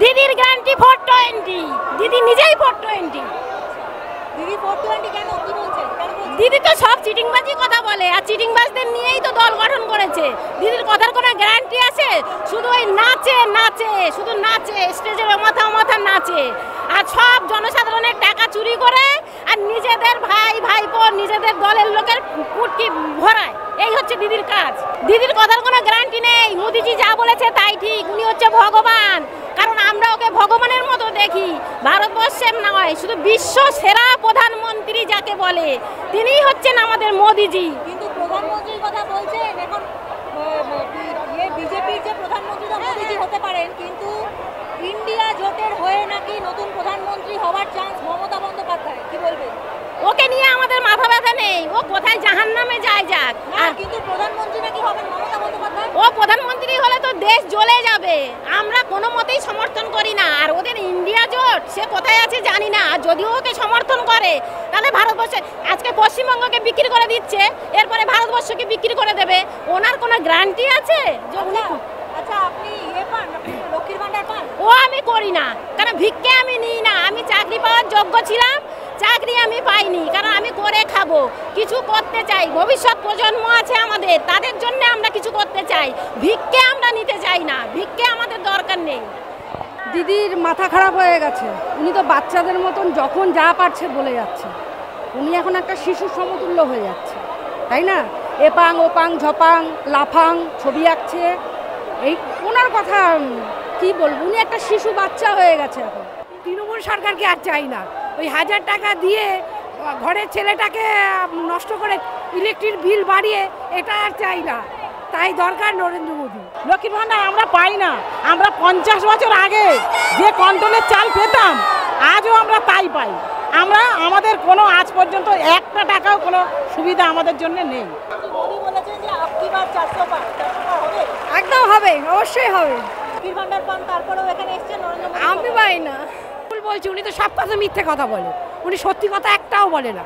দিদির গ্যারান্টি 420, দিদি নিজেই 420। দিদি 420 কেন, কি বলছেন? দিদি তো সব চিটিংবাজি কথা বলে, আর চিটিংবাজদের নিয়েই তো দল গঠন করেছে। দিদির কথার কোনো গ্যারান্টি আছে? শুধু ওই নাচে নাচে, শুধু নাচে, স্টেজের মাথা মাথা নাচে, আর সব জনসাধারণের টাকা চুরি করে, আর নিজেদের ভাই ভাইপো নিজেদের দলের লোকের পুটকি ভরায়। এই হচ্ছে দিদির কাজ। দিদির কথার কোনো গ্যারান্টি নেই। মোদিজি যা বলেছে তাই ঠিক, উনি হচ্ছে ভগবান। কারণ আমরা ওকে ভগবানের মতো দেখি, ভারতবর্ষের নয়, শুধু বিশ্ব সেরা প্রধানমন্ত্রী যাকে বলে তিনিই হচ্ছেন আমাদের মোদিজি। কিন্তু প্রধানমন্ত্রীর কথা বলছেন এখন, বিজেপির যে প্রধানমন্ত্রী মোদিজি হতে পারেন, কিন্তু ইন্ডিয়া জোটের হয়ে নাকি নতুন প্রধানমন্ত্রী হওয়ার চান্স মমতা বন্দ্যোপাধ্যায়, কি বলবেন? ওকে নিয়ে আমাদের মাথা ব্যথা নেই, ও কোথায় জাহান্নামে যায় যাক। আর কিন্তু প্রধানমন্ত্রী নাকি হবেন মমতা বন্দ্যোপাধ্যায়। ও প্রধানমন্ত্রী হলে তো দেশ জ্বলে যাবে, আমরা কোনো মতেই সমর্থন করি না। আর ওদের ইন্ডিয়া জোট সে কোথায় আছে জানি না, আর যদিও ওকে সমর্থন করে তাহলে ভারতবর্ষে আজকে পশ্চিমবঙ্গকে বিক্রি করে দিচ্ছে, এরপরে ভারতবর্ষকে বিক্রি করে দেবে। ওনার কোনো গ্যারান্টি আছে? আচ্ছা, আপনি পান, লক্ষ্মীর ভান্ডার পান? ও আমি করি না, কারণ ভিক্ষে আমি নিই না। আমি চাকরি পাওয়ার যোগ্য ছিলাম, চাকরি আমি পাইনি, কারণ আমি করে খাবো, কিছু করতে চাই। ভবিষ্যৎ প্রজন্ম আছে আমাদের, তাদের জন্য আমরা কিছু করতে চাই। ভিক্ষে আমরা নিতে চাই না, ভিক্ষে আমাদের দরকার নেই। দিদির মাথা খারাপ হয়ে গেছে। উনি তো বাচ্চাদের মতন যখন যা পারছে বলে যাচ্ছে। উনি এখন একটা শিশুর সমতুল্য হয়ে যাচ্ছে, তাই না? এপাং ওপাং ঝপাং লাফাং ছবি আঁকছে। এই ওনার কথা কি বলবো, উনি একটা শিশু বাচ্চা হয়ে গেছে এখন। তৃণমূল সরকারকে আর চাই না। ওই 1000 টাকা দিয়ে ঘরের ছেলেটাকে নষ্ট করে ইলেকট্রিক বিল বাড়িয়ে এটা আর চাই না। তাই দরকার নরেন্দ্র মোদী। লক্ষ্মীর ভান্ডার আমরা পাই না। আমরা 50 বছর আগে যে কন্ট্রোলের চাল পেতাম আজও আমরা তাই পাই। আমাদের কোনো আজ পর্যন্ত একটা টাকাও কোনো সুবিধা আমাদের জন্য নেই। মোদি বলেছেন যে আপকিবার 400 পার হবে। একদম হবে, অবশ্যই হবে। লক্ষ্মীর ভান্ডার পান, তারপরেও এখানে এসেছেন নরেন্দ্র মোদি। আমি পাই না। ভুল বলছি, উনি তো সব কথা মিথ্যে কথা বলে, উনি সত্যি কথা একটাও বলে না।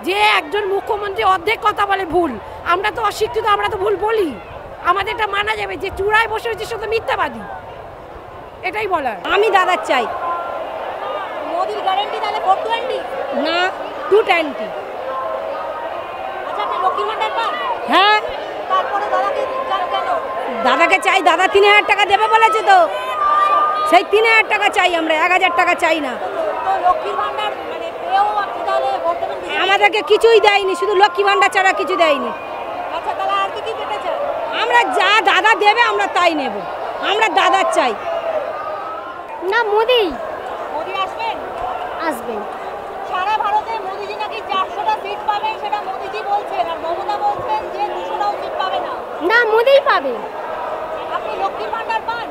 যে একজন মুখ্যমন্ত্রী অর্ধেক কথা বলে ভুল, আমরা তো অশিক্ষিত, আমরা তো ভুল বলি। আমাদের এটা মানা যাবে যে চূড়ায় বসে হচ্ছে শুধু মিথ্যাবাদী, এটাই বলার। আমি দাদার চাই মোদির গ্যারান্টি তাহলে 420 না 220। আচ্ছা, আপনি লক্ষ্মীর ভান্ডার পান? হ্যাঁ, তারপরে দাদাকে চান কেন? দাদাকে চাই, দাদা 3000 টাকা দেবে বলেছে তো, সেই 3000 টাকা চাই আমরা, 1000 টাকা চাই না। তো লক্ষ্মীর ভান্ডার মানে পেয়েও আপনি তাহলে ভোট দেবেন? আমাদেরকে কিছুই দেয়নি, শুধু লক্ষ্মী ভান্ডার ছাড়া কিছু দেয়নি। আচ্ছা, তাহলে আর কি কি পেতে চান? আমরা যা দাদা দেবে আমরা তাই নেব, আমরা দাদার চাই না, মোদি মোদি আসবেন? আসবেন। সারা ভারতে মোদিজি নাকি 400টা সিট পাবেন, সেটা মোদিজি বলছেন, আর মমতা বলছেন যে 200টাও সিট পাবে না। না, মোদিই পাবে। আপনি লক্ষ্মীর ভান্ডার পান,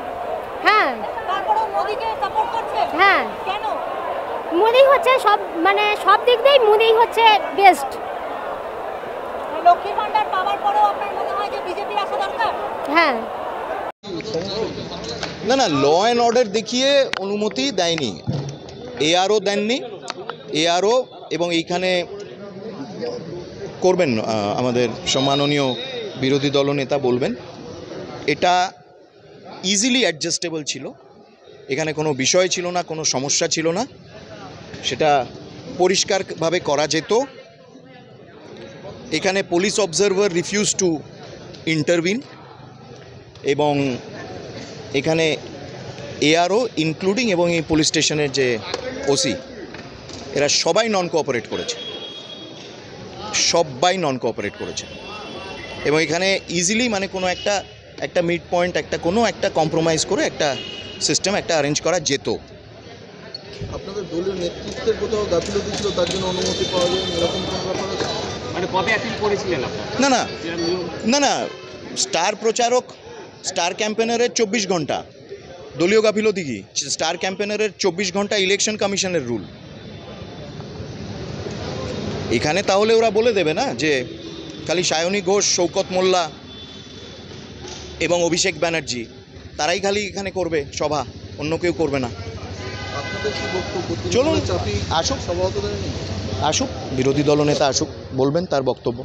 হ্যাঁ তারপরেও মোদিকে সাপোর্ট করছেন? হ্যাঁ, কেন? মোদি হচ্ছে সব, মানে সব দিক দিয়েই মোদি হচ্ছে বেস্ট। লক্ষ্মীর ভান্ডার পাওয়ার পরেও আপনার মনে হয় যে বিজেপি আসা দরকার? হ্যাঁ, না না, ল অ্যান্ড অর্ডার দেখিয়ে অনুমতি দেয়নি, এআরও দেননি। এআরও এবং এইখানে করবেন আমাদের সম্মাননীয় বিরোধী দলনেতা বলবেন, এটা ইজিলি অ্যাডজাস্টেবল ছিল। এখানে কোনো বিষয় ছিল না, কোনো সমস্যা ছিল না, সেটা পরিষ্কারভাবে করা যেত। এখানে police observer refuse to intervene, এবং এখানে এআরও ইনক্লুডিং এবং এই পুলিশ স্টেশনের যে ওসি, এরা সবাই নন কোঅপারেট করেছে, সবাই নন কোঅপারেট করেছে। এবং এখানে ইজিলি মানে কোনো একটা মিড পয়েন্ট, কোনো একটা কম্প্রোমাইজ করে একটা সিস্টেম একটা অ্যারেঞ্জ করা যেত। আপনাদের দলীয় নেতৃত্বের কোথাও গাফিলতি ছিল, তার জন্য অনুমতি পাওয়া যায়নি, এরকম কোনো ব্যাপার আছে? মানে কবে অ্যাপিল করেছিলেন আপনারা? না না না না, স্টার প্রচারক, স্টার ক্যাম্পেনারের 24 ঘন্টা, দলীয় গাফিলতি কি? স্টার ক্যাম্পেনারের 24 ঘন্টা ইলেকশন কমিশনের রুল। এখানে তাহলে ওরা বলে দেবে না যে খালি সায়নী ঘোষ, শৌকত মোল্লা এবং অভিষেক ব্যানার্জি তারাই খালি এখানে করবে সভা, অন্য কেউ করবে না। আপনাদের কি বক্তব্য? চলুন চাপি আসুক, সভাপতি দেয়নি? আসুক বিরোধী দলনেতা আসুক, বলবেন তার বক্তব্য।